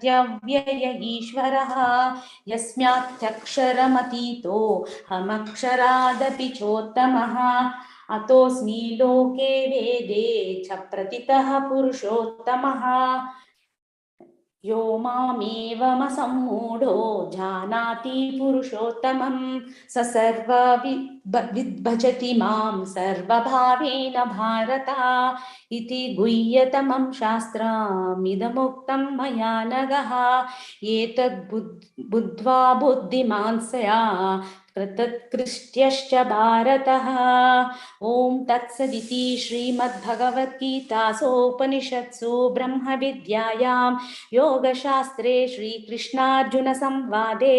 सत्यव्यय ईश्वरः यस्माच्चक्षरमतीतो हमक्षरादपि चोत्तमः अतोऽस्मि लोके वेदे च प्रतितः पुरुषोत्तमः यो मामेवमसम्मूढो जानाति पुरुषोत्तमं स सर्वविद्भजति मां सर्वभावेन भारत इति गुह्यतमं शास्त्रमिदमुक्तं मया नघः एतद् बुद्ध्वा बुद्धिमान् स्यात् कृतकृत्यश्च भारतः। ओम तत्सदिति श्रीमद्भगवद्गीतासूपनिषत्सु ब्रह्मविद्यायां योगशास्त्रे श्रीकृष्णार्जुन संवादे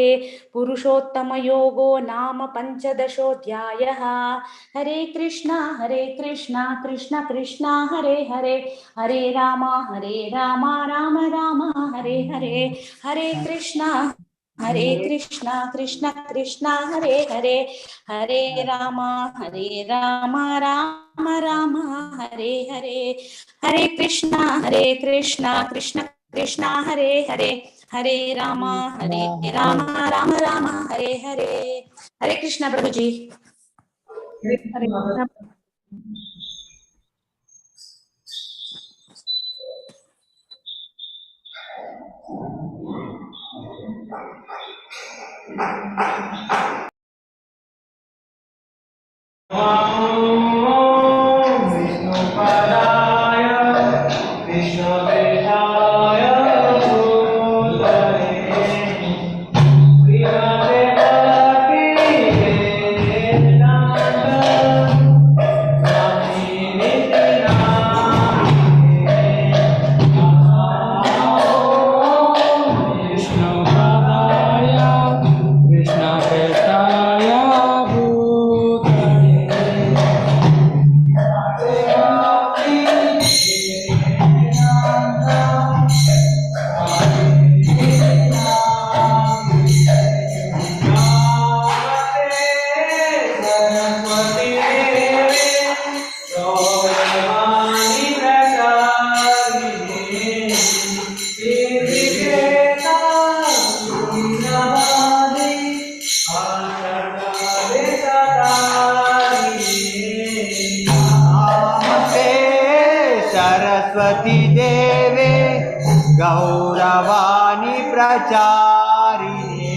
पुरुषोत्तमयोगो नाम पंचदशोऽध्यायः। हरे कृष्णा कृष्ण कृष्ण हरे हरे, हरे राम राम राम हरे हरे, हरे कृष्णा कृष्ण कृष्ण हरे हरे, हरे राम राम राम हरे हरे, हरे कृष्णा कृष्ण कृष्ण हरे हरे, हरे राम राम हरे हरे। हरे कृष्णा प्रभु जी। हरे कृष्णा। विष्णुपदाय विष्णुदेहाय भूतले श्रीमते भक्ति वेदांत स्वामी नित्यानंद विष्णुपदाय विष्णुदेहाय सरस्वती देवे गौरवाणी प्रचारिणे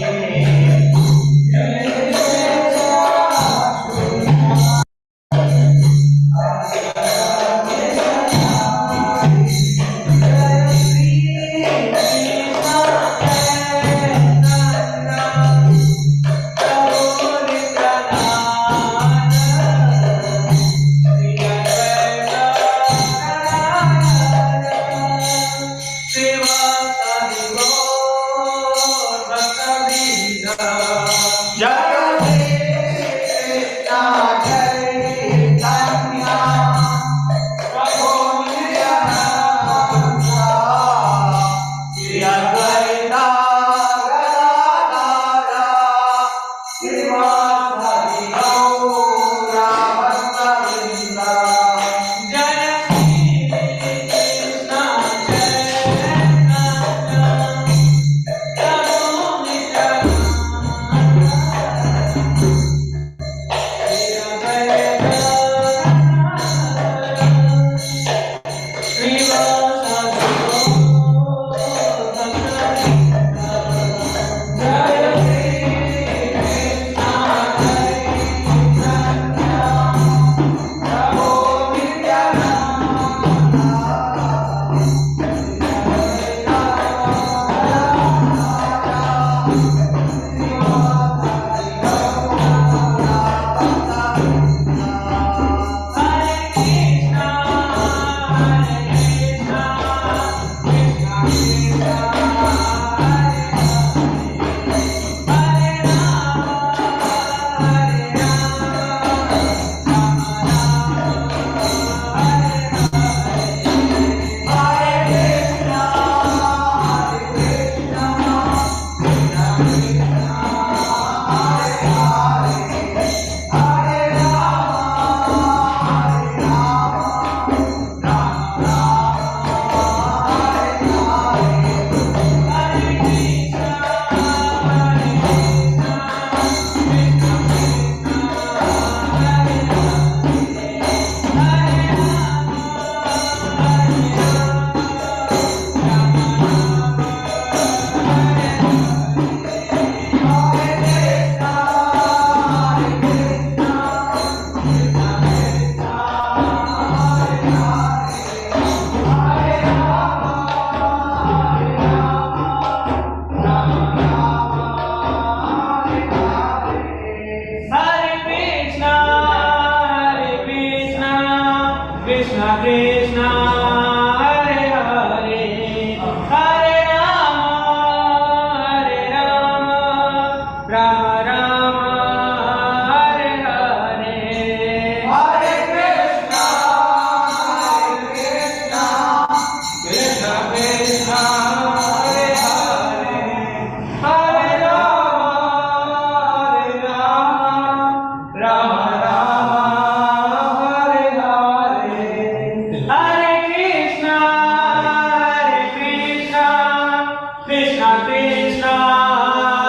कृष्णा कृष्णा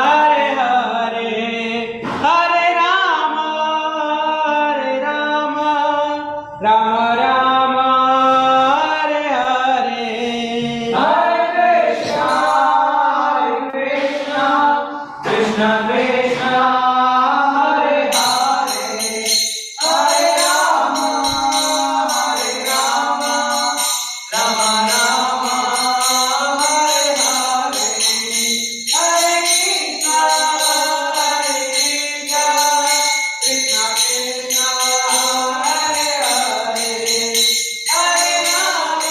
हरे हरे हरे राम राम राम हरे हरे हरे कृष्णा कृष्णा कृष्णा हरे हरे हरे राम राम राम हरे हरे हरे कृष्णा कृष्णा कृष्णा हरे हरे हरे राम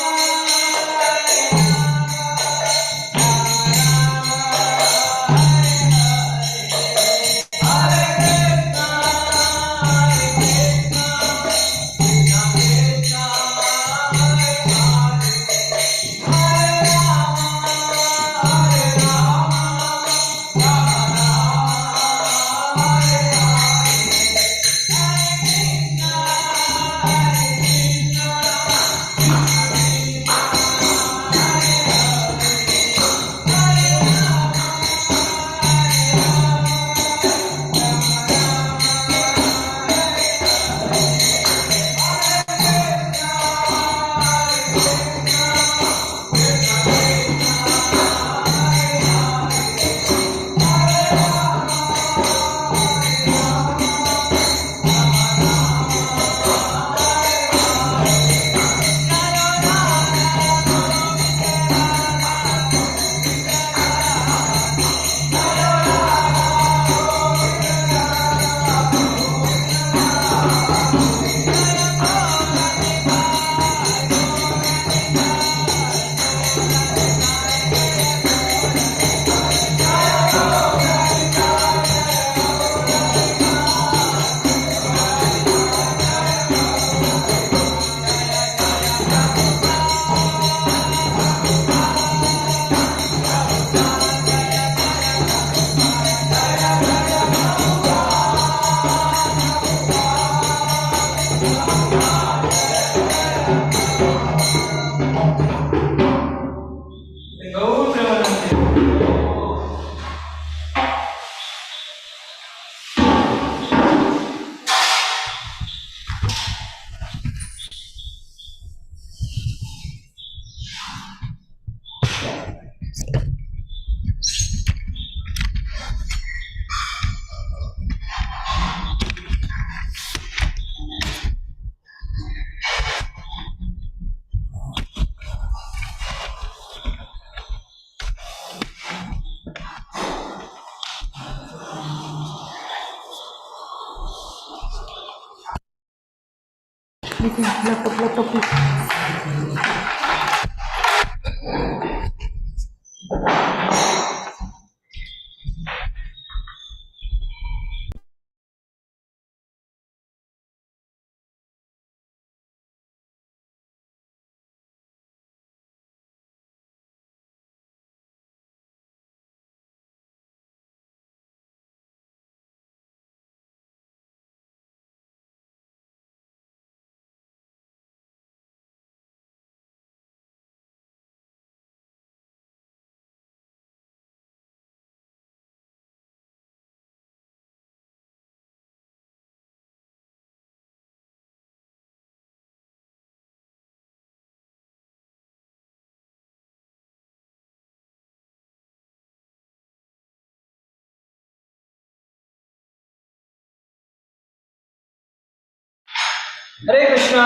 हरे कृष्णा।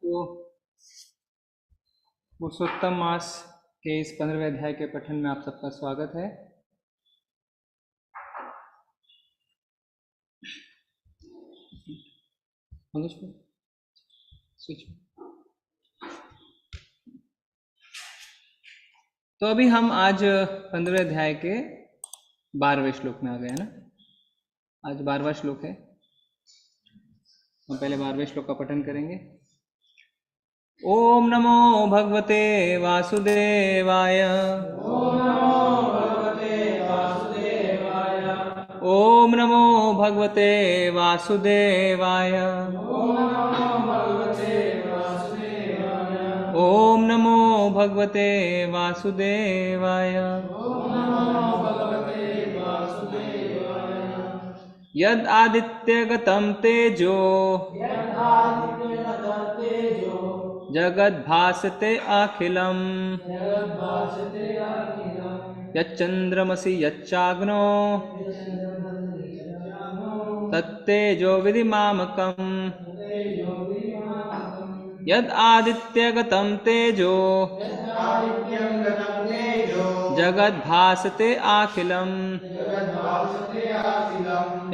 तो पुरुषोत्तम मास के इस 15वें अध्याय के पठन में आप सबका स्वागत है। तो अभी हम आज 15वें अध्याय के 12वें श्लोक में आ गए हैं ना। आज 12वां श्लोक है। हम पहले 12वें श्लोक का पठन करेंगे। ओम नमो भगवते वासुदेवाय। ओम नमो भगवते वासुदेवाय। ओम नमो भगवते वासुदेवाय। यद आदित्यगतं तेजो जगद्भासते अखिलम् यच्चन्द्रमसि यच्चाग्नो तत्तेजो विधिमामकम्। यद आदित्यगतं तेजो जगद्भासते अखिलम्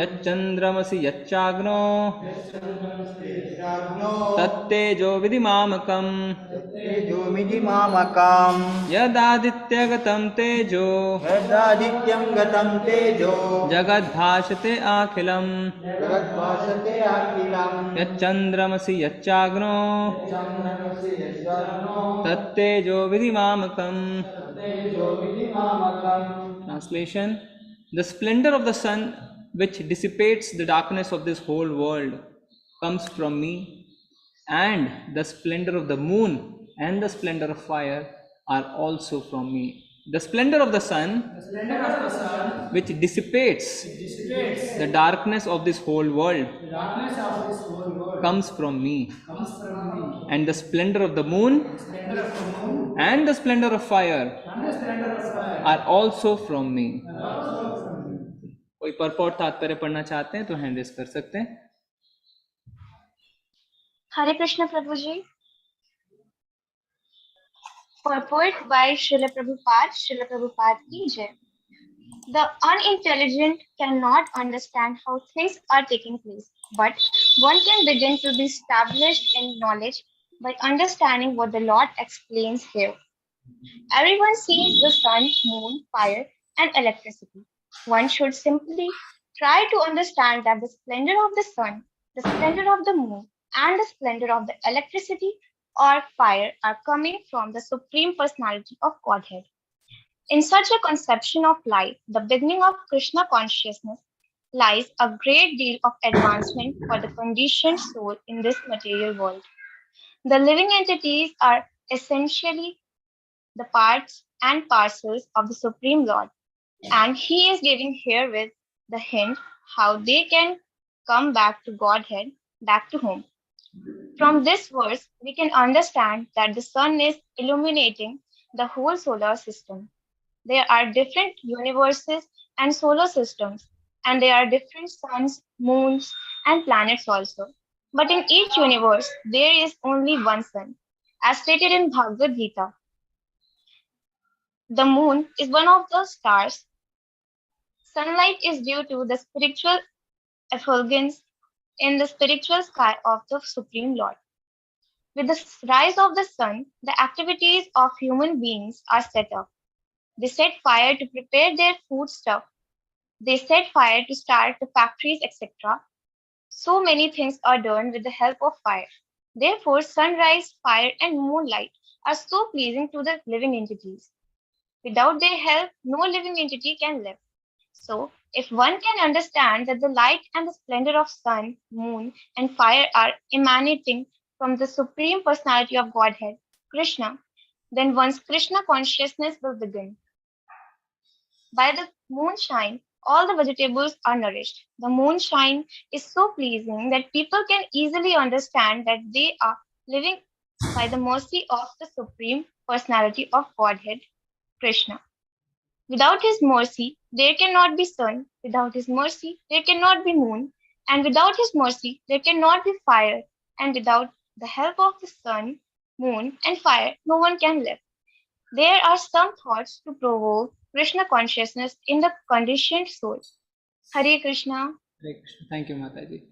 यच्चन्द्रमसि यच्चाग्नो तत्तेजो विधिमामकम्। यदादित्यगतं तेजो जगद्भासते अखिलम् यच्चन्द्रमसि यच्चाग्नो तत्तेजो विधिमामकम्। Translation: The splendor of the sun, which dissipates the darkness of this whole world, comes from me, and the splendor of the moon and the splendor of fire are also from me. The splendor of the sun, which dissipates the darkness of this whole world, comes from me, and the splendor of the moon and the splendor of fire are also from me. कोई purport तात्पर्य पढ़ना चाहते हैं तो hand raise कर सकते हैं। Hare Krishna Prabhuji. Purport by Srila Prabhupada ki jai. The unintelligent cannot understand how things are taking place, but one can begin to be established in knowledge by understanding what the Lord explains here. Everyone sees the sun, moon, fire, and electricity. One should simply try to understand that the splendor of the sun, the splendor of the moon, and the splendor of the electricity or fire are coming from the Supreme Personality of Godhead. In such a conception of life, the beginning of Krishna consciousness, lies a great deal of advancement for the conditioned soul in this material world. The living entities are essentially the parts and parcels of the Supreme Lord, and He is giving herewith the hint how they can come back to Godhead, back to home. From this verse, we can understand that the sun is illuminating the whole solar system. There are different universes and solar systems, and there are different suns, moons, and planets also. But in each universe, there is only one sun. As stated in Bhagavad Gita, the moon is one of the stars. Sunlight is due to the spiritual effulgence in the spiritual sky of the Supreme Lord. With the rise of the sun, the activities of human beings are set up. They set fire to prepare their foodstuff. They set fire to start the factories, etc. So many things are done with the help of fire. Therefore, sunrise, fire, and moonlight are so pleasing to the living entities. Without their help, no living entity can live. So, if one can understand that the light and the splendor of sun, moon, and fire are emanating from the Supreme Personality of Godhead, Krishna, then one's Krishna consciousness will begin. By the moonshine, all the vegetables are nourished. The moonshine is so pleasing that people can easily understand that they are living by the mercy of the Supreme Personality of Godhead, Krishna. Without His mercy, there cannot be sun. Without His mercy, there cannot be moon. And without His mercy, there cannot be fire. And without the help of the sun, moon, and fire, no one can live. There are some thoughts to provoke Krishna consciousness in the conditioned soul. Hare Krishna. Hare Krishna. Thank you, Mataji.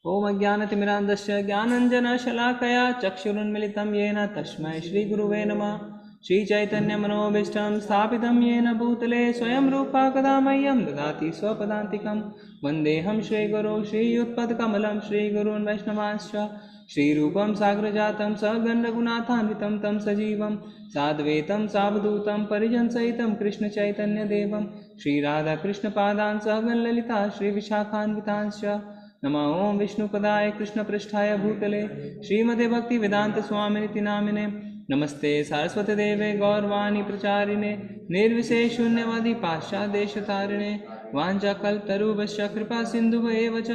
Om Ajnanatimirandasya Jnananjana Shalakaya Chakshurunmilitam Yena Tasmai Shri Guruve Namah. Shri Chaitanya Manobishtam Sthapitam Yena Bhutale Swayam Rupa Kadamayam Dadati Swapadantikam Vandeham Shri Guru Shri Utpad Kamalam Shri Gurun Vaishnavasya Shri Rupam Sagrajatam Saganda Gunathanvitam Tam Sajivam Sadvetam Savdutam Parijan Saitam Krishna Chaitanya Devam Shri Radha Krishna Padan Sagan Lalita Shri Vishakhanvitansya नमः ओं विष्णुपदाय कृष्णपृष्ठाय भूतले श्रीमते भक्ति वेदांत स्वामिनिति नामिने नमस्ते सारस्वती देवे गौरवाणी प्रचारिणे निर्विशेष शून्यवादी पाश्चादेशतारिणे वाञ्छाकल्पतरुभ्यश्च कृपा सिन्धुभ्येव च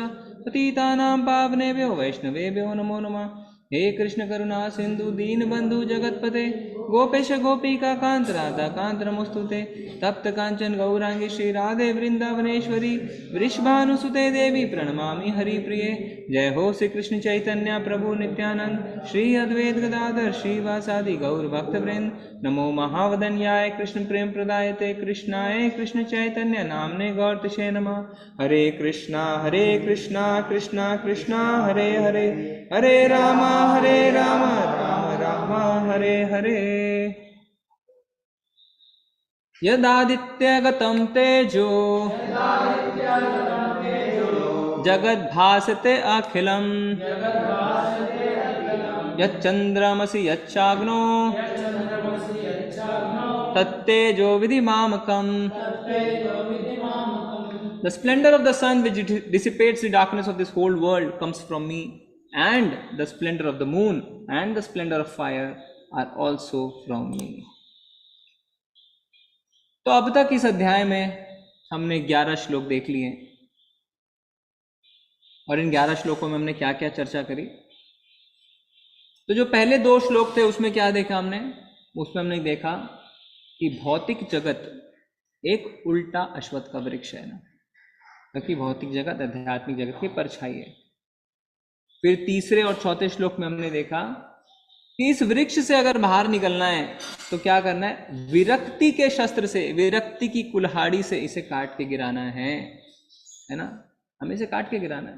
पतितानां पावनेभ्यो वैष्णवेभ्यो नमो नमः। हे कृष्ण करुणा सिंधु दीनबंधु जगतपते गोपेश गोपिका कांत राधा कांत नमोस्तुते तप्त कांचन गौरांगी श्री राधे वृंदावनेश्वरी वृषभानुसुते देवी प्रणमामि हरिप्रिये। जय हो श्री कृष्ण चैतन्य प्रभु नित्यानंद श्री अद्वैत गदाधर श्रीवासादि गौर भक्तवृंद। नमो महावदन्याय कृष्ण प्रेम प्रदायते कृष्णाय कृष्ण चैतन्य नामने गौरतिशे नमः। हरे कृष्णा कृष्णा कृष्णा हरे हरे हरे राम राम राम हरे हरे। यदादित्यगतं तेजो जगद्भासते अखिलम् यच्चन्द्रमसि यच्चाग्नो तत्तेजो विधिमामकम्। The splendor of the sun which dissipates the darkness of this whole world comes from me, and the splendor of the moon and the splendor of fire are also from me. तो अब तक इस अध्याय में हमने 11 श्लोक देख लिए और इन 11 श्लोकों में हमने क्या क्या चर्चा करी। तो जो पहले 2 श्लोक थे उसमें क्या देखा हमने, उसमें हमने देखा कि भौतिक जगत एक उल्टा अश्वत्थ का वृक्ष है ना, क्योंकि भौतिक जगत आध्यात्मिक जगत की परछाई है। फिर तीसरे और चौथे श्लोक में हमने देखा कि इस वृक्ष से अगर बाहर निकलना है तो क्या करना है, विरक्ति के शस्त्र से, विरक्ति की कुल्हाड़ी से इसे काट के गिराना है ना, हमें इसे काट के गिराना है।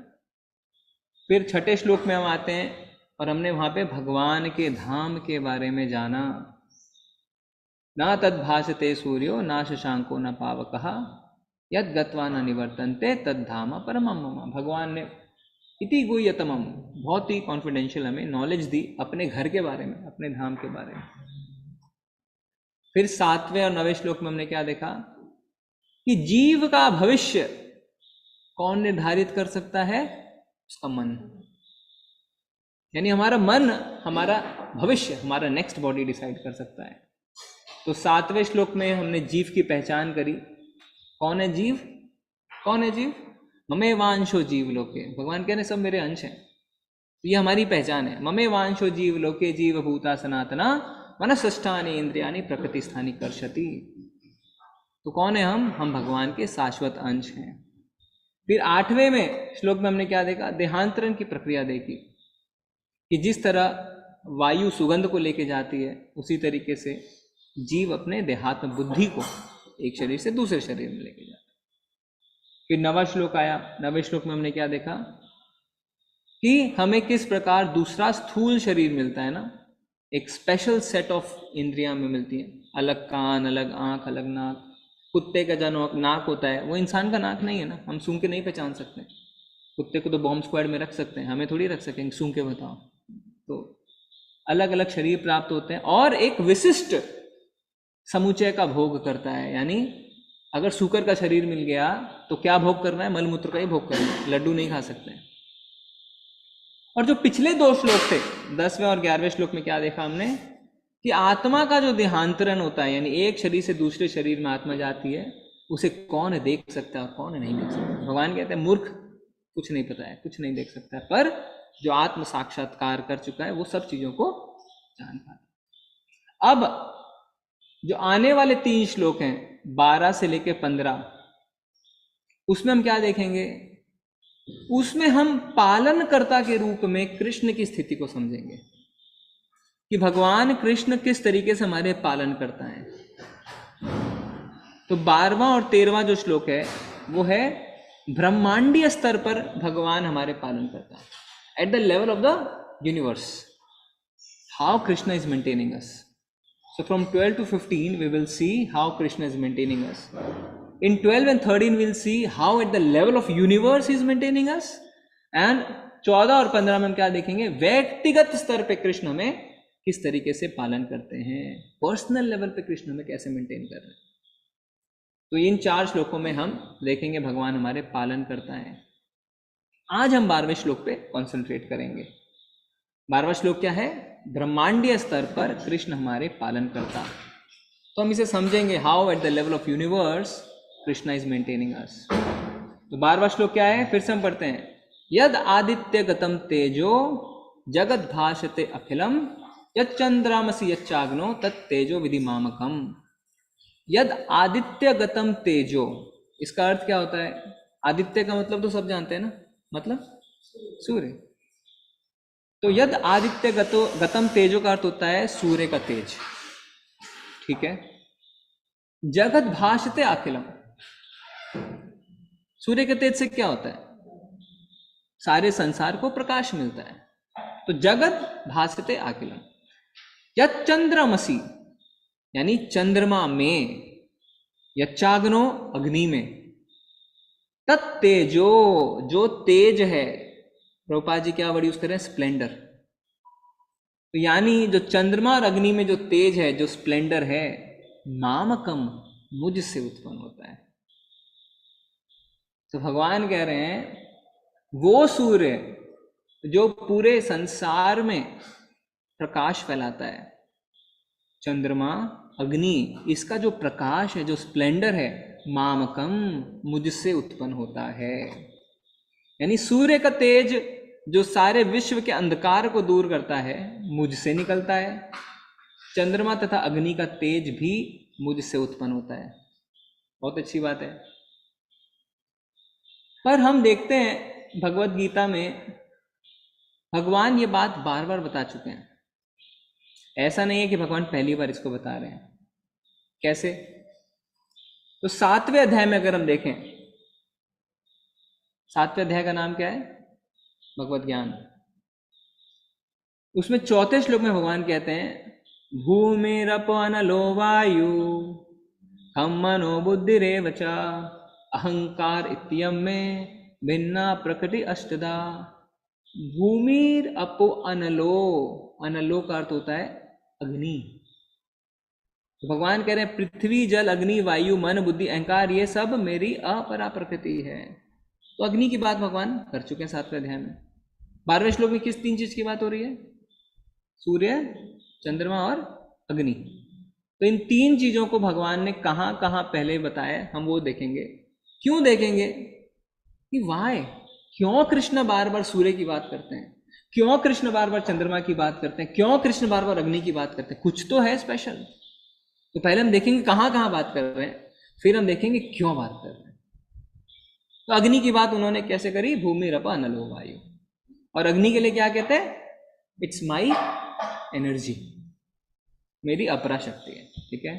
फिर छठे श्लोक में हम आते हैं और हमने वहां पे भगवान के धाम के बारे में जाना। ना तद्भासते सूर्यो ना शशांको न पावकः यद गत्वा न निवर्तन्ते तद्धाम परमं मम। भगवान ने इति गुह्यतमम, बहुत ही कॉन्फिडेंशियल हमें नॉलेज दी अपने घर के बारे में, अपने धाम के बारे में। फिर 7वें और 9वें श्लोक में हमने क्या देखा कि जीव का भविष्य कौन निर्धारित कर सकता है, उसका मन। यानी हमारा मन हमारा भविष्य, हमारा नेक्स्ट बॉडी डिसाइड कर सकता है। तो 7वें श्लोक में हमने जीव की पहचान करी। कौन है जीव, कौन है जीव, ममे वांशो जीव लोके। भगवान कह रहे सब मेरे अंश हैं, ये हमारी पहचान है। ममे वांशो जीव लोके जीव भूता सनातना मनसष्ठानि इंद्रियाणि प्रकृति स्थानी कर्षति। तो कौन है हम भगवान के शाश्वत अंश हैं। फिर 8वें में श्लोक में हमने क्या देखा, देहांतरण की प्रक्रिया देखी कि जिस तरह वायु सुगंध को लेके जाती है उसी तरीके से जीव अपने देहात्म बुद्धि को एक शरीर से दूसरे शरीर में लेके जाता है। फिर 9वां श्लोक आया। 9वें श्लोक में हमने क्या देखा कि हमें किस प्रकार दूसरा स्थूल शरीर मिलता है ना, एक स्पेशल सेट ऑफ इंद्रियां में मिलती हैं, अलग कान, अलग आंख, अलग नाक। कुत्ते का जो नाक होता है वो इंसान का नाक नहीं है ना, हम सूंघ के नहीं पहचान सकते। कुत्ते को तो बॉम्ब स्क्वाड में रख सकते हैं, हमें थोड़ी रख सकेंगे सूंघ के, बताओ। तो अलग अलग शरीर प्राप्त होते हैं और एक विशिष्ट समुच्चय का भोग करता है। यानी अगर सूकर का शरीर मिल गया तो क्या भोग करना है, मलमूत्र का ही भोग करना है, लड्डू नहीं खा सकते हैं। और जो पिछले 2 श्लोक थे 10वें और 11वें श्लोक में क्या देखा हमने कि आत्मा का जो देहांतरण होता है, यानी एक शरीर से दूसरे शरीर में आत्मा जाती है, उसे कौन देख सकता है और कौन नहीं देख सकता। भगवान कहते हैं मूर्ख, कुछ नहीं पता है, कुछ नहीं देख सकता है, पर जो आत्म साक्षात्कार कर चुका है वो सब चीजों को जान पाता है। अब जो आने वाले 3 श्लोक हैं 12 से लेकर 15, उसमें हम क्या देखेंगे, उसमें हम पालनकर्ता के रूप में कृष्ण की स्थिति को समझेंगे कि भगवान कृष्ण किस तरीके से हमारे पालन करता है। तो 12वां और 13वां जो श्लोक है वो है ब्रह्मांडीय स्तर पर भगवान हमारे पालन करता है, eight the level of the universe, how Krishna is maintaining us. So from 12 to 15 we will see how Krishna is maintaining us. In 12 and 13 we will see how at the level of universe he is maintaining us. And 14 और 15 में हम क्या देखेंगे, व्यक्तिगत स्तर पे कृष्ण हमें किस तरीके से पालन करते हैं, पर्सनल लेवल पे कृष्ण हमें कैसे मेंटेन कर रहे हैं। तो इन 4 श्लोकों में हम देखेंगे भगवान हमारे पालन करता है। आज हम 12वें श्लोक पे कॉन्सेंट्रेट करेंगे। 12वां श्लोक क्या है? ब्रह्मांडीय स्तर पर कृष्ण हमारे पालन करता। तो हम इसे समझेंगे, how at the level of universe Krishna is maintaining us. तो 12वां श्लोक क्या है? फिर से हम पढ़ते हैं। यद आदित्य गतम तेजो जगत भाषते अखिलम यच्चंद्रामसि यच्चाग्नो तत्तेजो विधि मामकम। यद आदित्य गतम तेजो, इसका अर्थ क्या होता है? आदित्य का मतलब तो सब जानते हैं ना, मतलब सूर्य। तो यद आदित्य गतम तेजो का अर्थ होता है सूर्य का तेज, ठीक है। जगत भाषते अखिलम, सूर्य के तेज से क्या होता है? सारे संसार को प्रकाश मिलता है। तो जगत भाषते अखिलम, यद चंद्रमसी यानी चंद्रमा में, यच्चाग्नो अग्नि में, तत्तेजो जो तेज है, प्रभुपाद जी क्या वर्ड यूज करें? स्प्लेंडर। तो यानी जो चंद्रमा और अग्नि में जो तेज है, जो स्प्लेंडर है, मामकम मुझसे उत्पन्न होता है। तो भगवान कह रहे हैं वो सूर्य जो पूरे संसार में प्रकाश फैलाता है, चंद्रमा अग्नि, इसका जो प्रकाश है, जो स्प्लेंडर है, मामकम मुझसे उत्पन्न होता है। यानी सूर्य का तेज जो सारे विश्व के अंधकार को दूर करता है, मुझसे निकलता है। चंद्रमा तथा अग्नि का तेज भी मुझसे उत्पन्न होता है। बहुत अच्छी बात है। पर हम देखते हैं भगवत गीता में भगवान ये बात बार बार बता चुके हैं। ऐसा नहीं है कि भगवान पहली बार इसको बता रहे हैं। कैसे? तो 7वें अध्याय में अगर हम देखें, 7वें अध्याय का नाम क्या है? भगवत ज्ञान। उसमें 4थे श्लोक में भगवान कहते हैं भूमिरप अनलो वायु हम मनो बुद्धिरेव च अहंकार इत्यम में भिन्ना प्रकृति अष्टदा। भूमिर अपो अनलो, अनलो का अर्थ होता है अग्नि। तो भगवान कह रहे हैं पृथ्वी जल अग्नि वायु मन बुद्धि अहंकार ये सब मेरी अपरा प्रकृति है। तो अग्नि की बात भगवान कर चुके हैं 7वें अध्याय में। 12वें श्लोक में किस 3 चीज की बात हो रही है? सूर्य, चंद्रमा और अग्नि। तो इन 3 चीजों को भगवान ने कहां कहां पहले बताया, हम वो देखेंगे। क्यों देखेंगे कि वाई, क्यों कृष्ण बार बार सूर्य की बात करते हैं, क्यों कृष्ण बार बार चंद्रमा की बात करते हैं, क्यों कृष्ण बार बार अग्नि की बात करते हैं? कुछ तो है स्पेशल। तो पहले हम देखेंगे कहां कहां बात कर रहे हैं, फिर हम देखेंगे क्यों बात कर रहे हैं। तो अग्नि की बात उन्होंने कैसे करी? भूमि रपा अनलो वायु। और अग्नि के लिए क्या कहते हैं? इट्स माई एनर्जी, मेरी अपरा शक्ति है, ठीक है।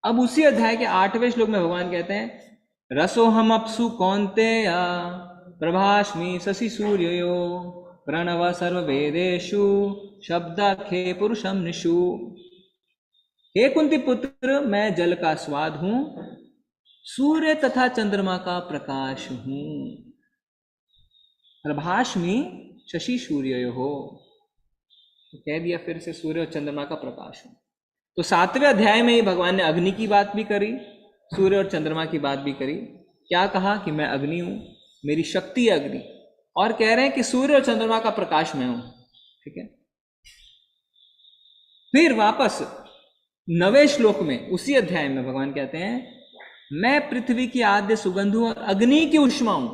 अब उसी अध्याय के 8वें श्लोक में भगवान कहते हैं रसोहम अपसु कौन्तेय प्रभास्मि शशि सूर्यो प्रणव सर्ववेदेषु शब्दाख्ये पुरुषम निषु। हे कुंती पुत्र, मैं जल का स्वाद हूं, सूर्य तथा चंद्रमा का प्रकाश हूं। प्रभास्मि शशि सूर्यो हो, तो कह दिया फिर से सूर्य और चंद्रमा का प्रकाश हूं। तो 7वें अध्याय में ही भगवान ने अग्नि की बात भी करी, सूर्य और चंद्रमा की बात भी करी। क्या कहा? कि मैं अग्नि हूं, मेरी शक्ति है अग्नि, और कह रहे हैं कि सूर्य और चंद्रमा का प्रकाश मैं हूं, ठीक है। फिर वापस 9वें श्लोक में उसी अध्याय में भगवान कहते हैं मैं पृथ्वी की आद्य सुगंध हूं और अग्नि की उष्मा हूं।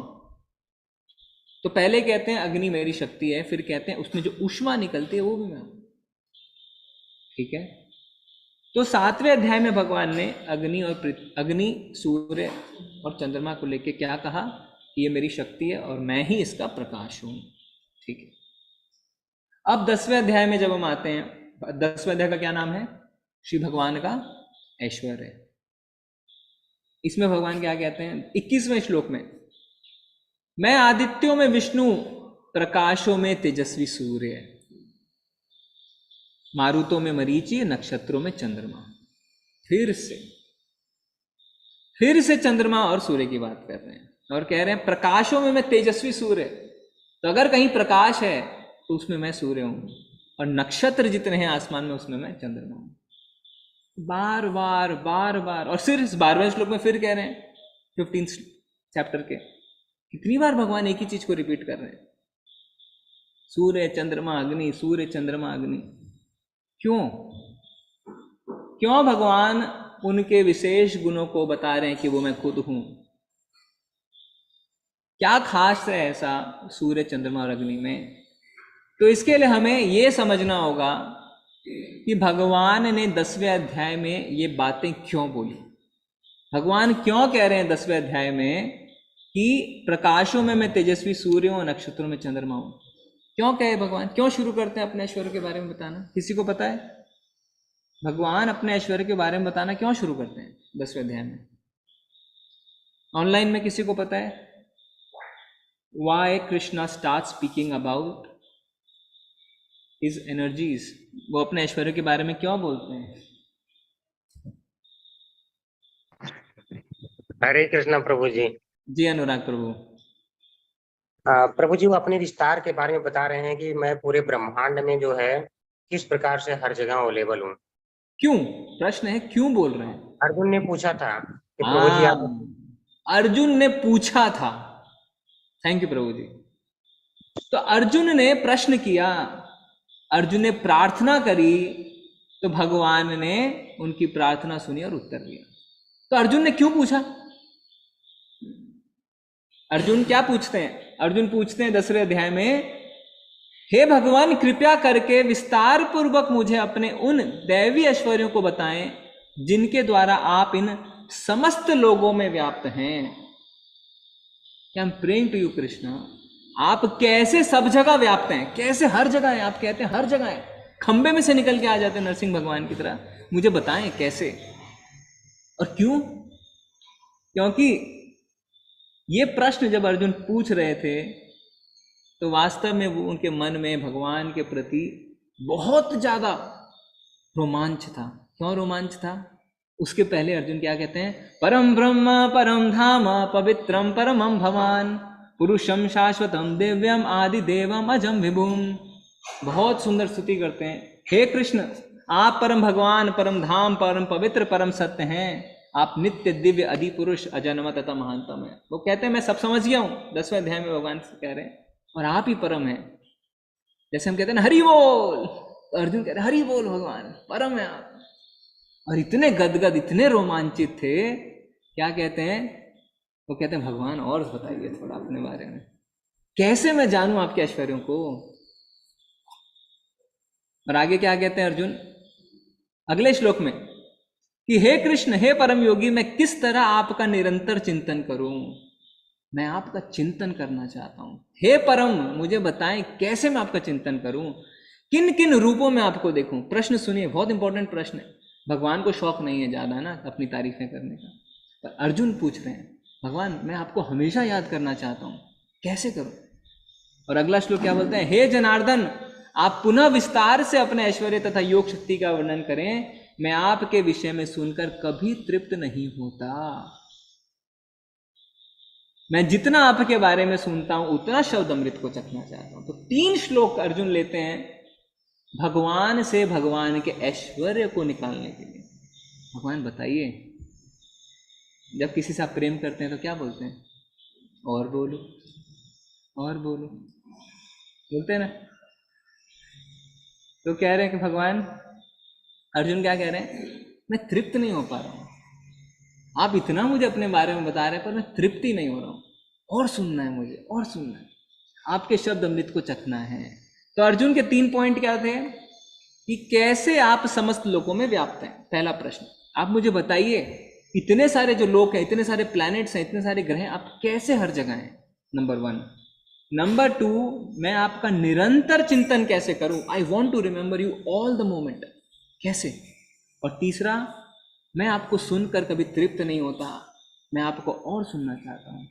तो पहले कहते हैं अग्नि मेरी शक्ति है, फिर कहते हैं उसमें जो उष्मा निकलती है वो भी मैं हूं, ठीक है। तो 7वें अध्याय में भगवान ने अग्नि सूर्य और चंद्रमा को लेकर क्या कहा? कि ये मेरी शक्ति है और मैं ही इसका प्रकाश हूं, ठीक है। अब 10वें अध्याय में जब हम आते हैं, 10वें अध्याय का क्या नाम है? श्री भगवान का ऐश्वर्य। इसमें भगवान क्या कहते हैं 21वें श्लोक में, मैं आदित्यों में विष्णु, प्रकाशों में तेजस्वी सूर्य, मारुतों में मरीचि, नक्षत्रों में चंद्रमा। फिर से चंद्रमा और सूर्य की बात कर रहे हैं और कह रहे हैं प्रकाशों में मैं तेजस्वी सूर्य। तो अगर कहीं प्रकाश है तो उसमें मैं सूर्य हूं, और नक्षत्र जितने हैं आसमान में उसमें मैं चंद्रमा हूं। बार बार। और फिर इस 12वें श्लोक में फिर कह रहे हैं 15th चैप्टर के कितनी बार भगवान एक ही चीज को रिपीट कर रहे हैं, सूर्य चंद्रमा अग्नि, सूर्य चंद्रमा अग्नि। क्यों? क्यों भगवान उनके विशेष गुणों को बता रहे हैं कि वो मैं खुद हूं? क्या खास है ऐसा सूर्य चंद्रमा और अग्नि में? तो इसके लिए हमें ये समझना होगा कि भगवान ने 10वें अध्याय में ये बातें क्यों बोली। भगवान क्यों कह रहे हैं 10वें अध्याय में कि प्रकाशों में मैं तेजस्वी सूर्य हूं और नक्षत्रों में चंद्रमा हूं? क्यों कहे भगवान? क्यों शुरू करते हैं अपने ऐश्वर्य के बारे में बताना? किसी को पता है? भगवान अपने ऐश्वर्य के बारे में बताना क्यों शुरू करते हैं 10वें अध्याय में? ऑनलाइन में किसी को पता है? Why Krishna starts speaking about his energies? वो अपने ऐश्वर्य के बारे में क्यों बोलते हैं? हरे कृष्णा प्रभु जी। जी अनुराग प्रभु। प्रभु जी, वो अपने विस्तार के बारे में बता रहे हैं कि मैं पूरे ब्रह्मांड में जो है किस प्रकार से हर जगह अवेलेबल हूँ। क्यों? प्रश्न है क्यों बोल रहे हैं? अर्जुन ने पूछा था कि प्रभु जी आप। अर्जुन ने पूछा था। थैंक यू प्रभु जी। तो अर्जुन ने प्रश्न किया, अर्जुन ने प्रार्थना करी, तो भगवान ने उनकी प्रार्थना सुनी और उत्तर दिया। तो अर्जुन ने क्यों पूछा? अर्जुन क्या पूछते हैं? अर्जुन पूछते हैं 10वें अध्याय में, हे भगवान कृपया करके विस्तार पूर्वक मुझे अपने उन दैवी ऐश्वर्यों को बताएं जिनके द्वारा आप इन समस्त लोगों में व्याप्त हैं। I am praying to you Krishna, आप कैसे सब जगह व्याप्त हैं? कैसे हर जगह है? आप कहते हैं हर जगह है, खंबे में से निकल के आ जाते हैं नरसिंह भगवान की तरह। मुझे बताएं कैसे और क्यों? क्योंकि ये प्रश्न जब अर्जुन पूछ रहे थे तो वास्तव में वो उनके मन में भगवान के प्रति बहुत ज्यादा रोमांच था। क्यों रोमांच था? उसके पहले अर्जुन क्या कहते हैं? परम ब्रह्म परम धाम पवित्रम परमम भवान पुरुषम शाश्वतम दिव्यम आदि देवम अजम विभुम। बहुत सुंदर स्तुति करते हैं, हे कृष्ण आप परम भगवान, परम धाम, परम पवित्र, परम सत्य हैं। आप नित्य दिव्य आदि पुरुष अजन्मा तथा महानतम है। वो कहते हैं मैं सब समझ गया हूं, 10वें अध्याय में भगवान से कह रहे हैं, और आप ही परम है। जैसे हम कहते हैं ना हरि बोल, तो अर्जुन कहते हैं हरि बोल भगवान, परम है आप। और इतने गदगद, इतने रोमांचित थे, क्या कहते हैं? वो कहते हैं भगवान और बताइए थोड़ा अपने बारे में, कैसे मैं जानूं आपके ऐश्वर्यों को। और आगे क्या कहते हैं अर्जुन अगले श्लोक में कि हे कृष्ण, हे परम योगी, मैं किस तरह आपका निरंतर चिंतन करूं? मैं आपका चिंतन करना चाहता हूं। हे परम, मुझे बताएं कैसे मैं आपका चिंतन करूं, किन किन रूपों में आपको देखूं। प्रश्न सुनिए, बहुत इंपॉर्टेंट प्रश्न है। भगवान को शौक नहीं है ज्यादा ना अपनी तारीफें करने का, पर अर्जुन पूछ रहे हैं भगवान मैं आपको हमेशा याद करना चाहता हूं, कैसे करूं? और अगला श्लोक क्या बोलते हैं? हे जनार्दन, आप पुनः विस्तार से अपने ऐश्वर्य तथा योग शक्ति का वर्णन करें, मैं आपके विषय में सुनकर कभी तृप्त नहीं होता। मैं जितना आपके बारे में सुनता हूं उतना शब्द अमृत को चखना चाहता हूं। तो 3 श्लोक अर्जुन लेते हैं भगवान से भगवान के ऐश्वर्य को निकालने के लिए। भगवान बताइए, जब किसी से आप प्रेम करते हैं तो क्या बोलते हैं? और बोलो, और बोलो, बोलते हैं ना? तो कह रहे हैं कि भगवान, अर्जुन क्या कह रहे हैं? मैं तृप्त नहीं हो पा रहा हूं, आप इतना मुझे अपने बारे में बता रहे हैं पर मैं तृप्ति नहीं हो रहा हूं, और सुनना है मुझे, और सुनना है, आपके शब्द अमृत को चखना है। तो अर्जुन के 3 पॉइंट क्या थे कि कैसे आप समस्त लोकों में व्याप्त हैं। पहला प्रश्न, आप मुझे बताइए इतने सारे जो लोक हैं, इतने सारे प्लैनेट्स हैं, इतने सारे ग्रह, आप कैसे हर जगह हैं? नंबर 1। नंबर 2, मैं आपका निरंतर चिंतन कैसे करूं? I want to remember you all the moment, कैसे? और तीसरा, मैं आपको सुनकर कभी तृप्त नहीं होता, मैं आपको और सुनना चाहता हूं।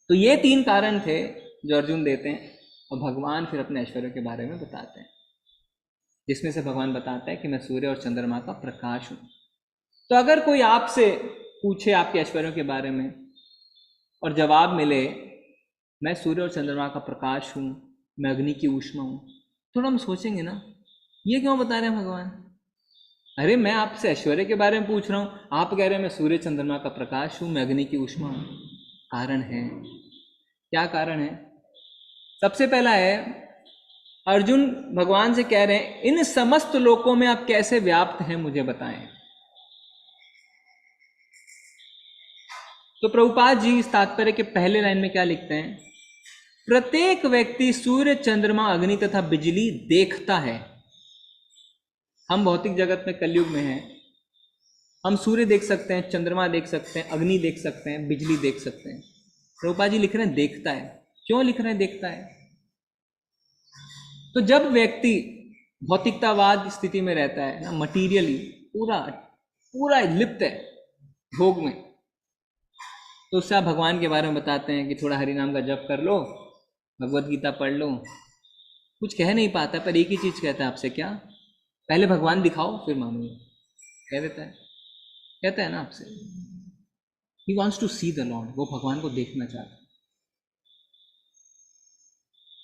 तो ये 3 कारण थे जो अर्जुन देते हैं, और भगवान फिर अपने ऐश्वर्य के बारे में बताते हैं, जिसमें से भगवान बताता है कि मैं सूर्य और चंद्रमा का प्रकाश हूं। तो अगर कोई आपसे पूछे आपके ऐश्वर्यों के बारे में और जवाब मिले मैं सूर्य और चंद्रमा का प्रकाश हूं, मैं अग्नि की ऊष्मा हूं, थोड़ा हम सोचेंगे ना ये क्यों बता रहे हैं भगवान? अरे मैं आपसे ऐश्वर्य के बारे में पूछ रहा हूं, आप कह रहे हैं मैं सूर्य चंद्रमा का प्रकाश हूं, मैं अग्नि की ऊष्मा हूं। कारण है क्या कारण है? सबसे पहला है, अर्जुन भगवान से कह रहे हैं इन समस्त लोकों में आप कैसे व्याप्त हैं मुझे बताएं। तो प्रभुपाद जी इस तात्पर्य के पहले लाइन में क्या लिखते हैं? प्रत्येक व्यक्ति सूर्य, चंद्रमा, अग्नि तथा बिजली देखता है। हम भौतिक जगत में कलयुग में हैं, हम सूर्य देख सकते हैं, चंद्रमा देख सकते हैं, अग्नि देख सकते हैं, बिजली देख सकते हैं। प्रभुपाद जी लिख रहे हैं देखता है। क्यों लिख रहे हैं देखता है? तो जब व्यक्ति भौतिकतावाद स्थिति में रहता है ना, मटीरियली पूरा पूरा लिप्त है भोग में, तो उससे आप भगवान के बारे में बताते हैं कि थोड़ा हरि नाम का जप कर लो, भगवत गीता पढ़ लो, कुछ कह नहीं पाता, पर एक ही चीज कहता है आपसे, क्या? पहले भगवान दिखाओ फिर मानूंगा, कह देता है, कहता है ना आपसे। He wants to see the lord, वो भगवान को देखना चाहता है।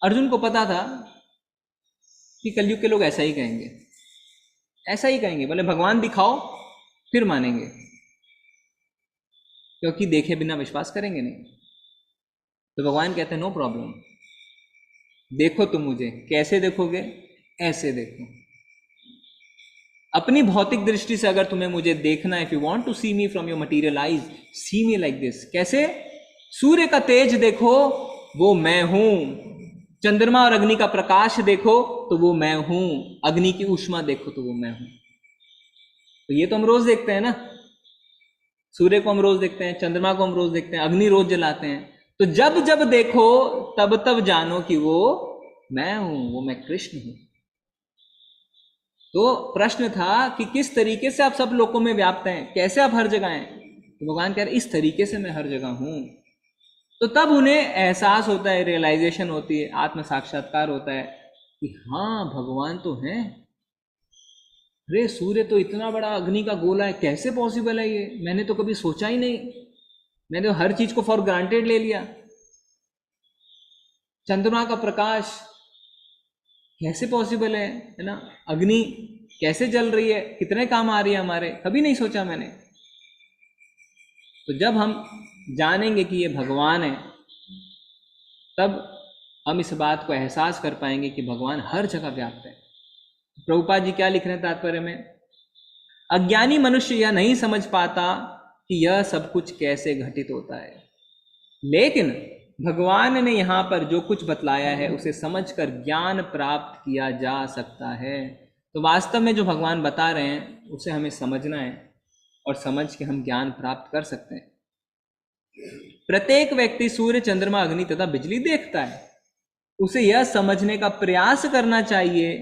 अर्जुन को पता था कि कलयुग के लोग ऐसा ही कहेंगे, ऐसा ही कहेंगे, बोले भगवान दिखाओ फिर मानेंगे, क्योंकि देखे बिना विश्वास करेंगे नहीं। तो भगवान कहते हैं नो प्रॉब्लम, देखो तुम मुझे। कैसे देखोगे? ऐसे देखो। अपनी भौतिक दृष्टि से अगर तुम्हें मुझे देखना है, if you want to see me from your material eyes, see me like this. कैसे? सूर्य का तेज देखो, वो मैं हूं। चंद्रमा और अग्नि का प्रकाश देखो तो वो मैं हूं। अग्नि की ऊष्मा देखो तो वो मैं हूं। तो ये तो हम रोज देखते हैं ना, सूर्य को हम रोज देखते हैं, चंद्रमा को हम रोज देखते हैं, अग्नि रोज जलाते हैं। तो जब जब देखो तब तब जानो कि वो मैं हूं, वो मैं कृष्ण हूं। तो प्रश्न था कि किस तरीके से आप सब लोगों में व्याप्त हैं, कैसे आप हर जगह हैं? तो भगवान कह रहे इस तरीके से मैं हर जगह हूं। तो तब उन्हें एहसास होता है, रियलाइजेशन होती है, आत्म साक्षात्कार होता है कि हाँ भगवान तो हैं। अरे सूर्य तो इतना बड़ा अग्नि का गोला है, कैसे पॉसिबल है ये? मैंने तो कभी सोचा ही नहीं, मैंने तो हर चीज को फॉर ग्रांटेड ले लिया। चंद्रमा का प्रकाश कैसे पॉसिबल है ना? अग्नि कैसे जल रही है, कितने काम आ रही है हमारे, कभी नहीं सोचा मैंने। तो जब हम जानेंगे कि ये भगवान है, तब हम इस बात को एहसास कर पाएंगे कि भगवान हर जगह व्याप्त है। प्रभुपाद जी क्या लिख रहे हैं तात्पर्य में? अज्ञानी मनुष्य यह नहीं समझ पाता कि यह सब कुछ कैसे घटित होता है, लेकिन भगवान ने यहाँ पर जो कुछ बतलाया है उसे समझकर ज्ञान प्राप्त किया जा सकता है। तो वास्तव में जो भगवान बता रहे हैं उसे हमें समझना है, और समझ के हम ज्ञान प्राप्त कर सकते हैं। प्रत्येक व्यक्ति सूर्य, चंद्रमा, अग्नि तथा बिजली देखता है। उसे यह समझने का प्रयास करना चाहिए